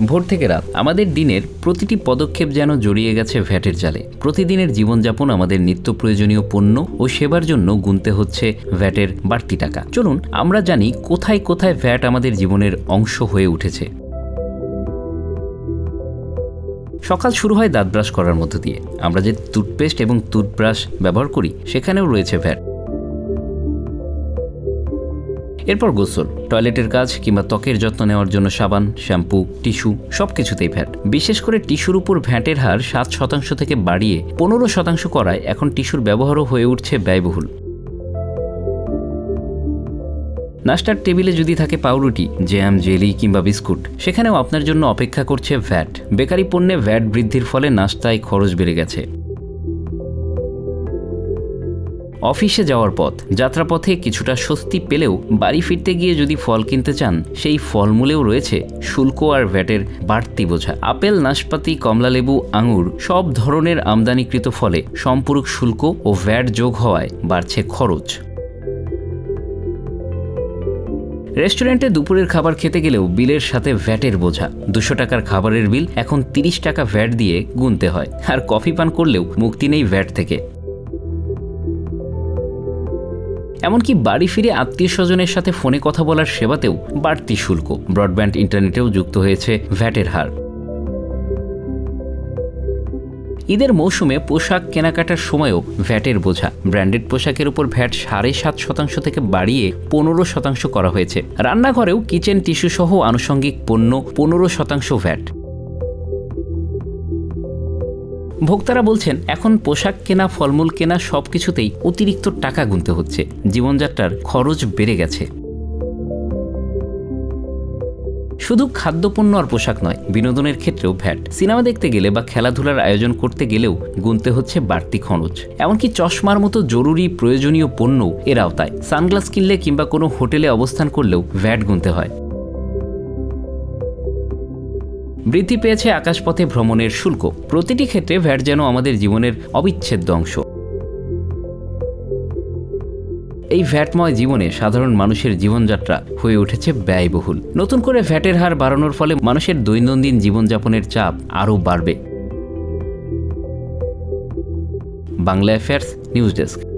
ভোর থেকে রাত আমাদের দিনের প্রতিটি পদক্ষেপ যেন জড়িয়ে গেছে ভ্যাটের জালে। প্রতিদিনের জীবনযাপন আমাদের নিত্য প্রয়োজনীয় পণ্য ও সেবার জন্য গুনতে হচ্ছে ভ্যাটের বাড়তি টাকা। চলুন আমরা জানি কোথায় কোথায় ভ্যাট আমাদের জীবনের অংশ হয়ে উঠেছে। সকাল শুরু হয় দাঁত ব্রাশ করার মধ্য দিয়ে। আমরা যে টুথপেস্ট এবং টুথব্রাশ ব্যবহার করি সেখানেও রয়েছে ভ্যাট। এরপর গোসল, টয়লেটের কাজ কিংবা ত্বকের যত্ন নেওয়ার জন্য সাবান, শ্যাম্পু, টিস্যু সবকিছুতেই ভ্যাট। বিশেষ করে টিস্যুর উপর ভ্যাটের হার 7% থেকে বাড়িয়ে 15% করায় এখন টিস্যুর ব্যবহারও হয়ে উঠছে ব্যয়বহুল। নাস্তার টেবিলে যদি থাকে পাউরুটি, জ্যাম, জেলি কিংবা বিস্কুট, সেখানেও আপনার জন্য অপেক্ষা করছে ভ্যাট। বেকারি পণ্যে ভ্যাট বৃদ্ধির ফলে নাস্তায় খরচ বেড়ে গেছে। অফিসে যাওয়ার পথ, যাত্রাপথে কিছুটা স্বস্তি পেলেও বাড়ি ফিরতে গিয়ে যদি ফল কিনতে চান, সেই ফলমূলেও রয়েছে শুল্ক আর ভ্যাটের বাড়তি বোঝা। আপেল, নাশপাতি, কমলালেবু, আঙুর সব ধরনের আমদানিকৃত ফলে সম্পূরক শুল্ক ও ভ্যাট যোগ হওয়ায় বাড়ছে খরচ। রেস্টুরেন্টে দুপুরের খাবার খেতে গেলেও বিলের সাথে ভ্যাটের বোঝা। 200 টাকার খাবারের বিল এখন 30 টাকা ভ্যাট দিয়ে গুনতে হয়। আর কফি পান করলেও মুক্তি নেই ভ্যাট থেকে। এমনকি বাড়ি ফিরে আত্মীয় স্বজনের সাথে ফোনে কথা বলার সেবাতেও বাড়তি শুল্ক। ব্রডব্যান্ড ইন্টারনেটেও যুক্ত হয়েছে ভ্যাটের হার। ঈদের মৌসুমে পোশাক কেনাকাটার সময়ও ভ্যাটের বোঝা। ব্র্যান্ডেড পোশাকের উপর ভ্যাট 7.5% থেকে বাড়িয়ে 15% করা হয়েছে। রান্নাঘরেও কিচেন টিস্যু সহ আনুষঙ্গিক পণ্য 15% ভ্যাট। ভোক্তারা বলছেন এখন পোশাক কেনা, ফলমূল কেনা সবকিছুতেই অতিরিক্ত টাকা গুনতে হচ্ছে। জীবনযাত্রার খরচ বেড়ে গেছে। শুধু খাদ্যপণ্য আর পোশাক নয়, বিনোদনের ক্ষেত্রেও ভ্যাট। সিনেমা দেখতে গেলে বা খেলাধুলার আয়োজন করতে গেলেও গুনতে হচ্ছে বাড়তি খরচ। এমনকি চশমার মতো জরুরি প্রয়োজনীয় পণ্য এর আওতায়। সানগ্লাস কিনলে কিংবা কোনো হোটেলে অবস্থান করলেও ভ্যাট গুনতে হয়। বৃদ্ধি পেয়েছে আকাশপথে ভ্রমণের শুল্ক। প্রতিটি ক্ষেত্রে ভ্যাট যেন আমাদের জীবনের অবিচ্ছেদ্য অংশ। এই ভ্যাটময় জীবনে সাধারণ মানুষের জীবনযাত্রা হয়ে উঠেছে ব্যয়বহুল। নতুন করে ভ্যাটের হার বাড়ানোর ফলে মানুষের দৈনন্দিন জীবনযাপনের চাপ আরও বাড়বে। Bangla affairs news desk.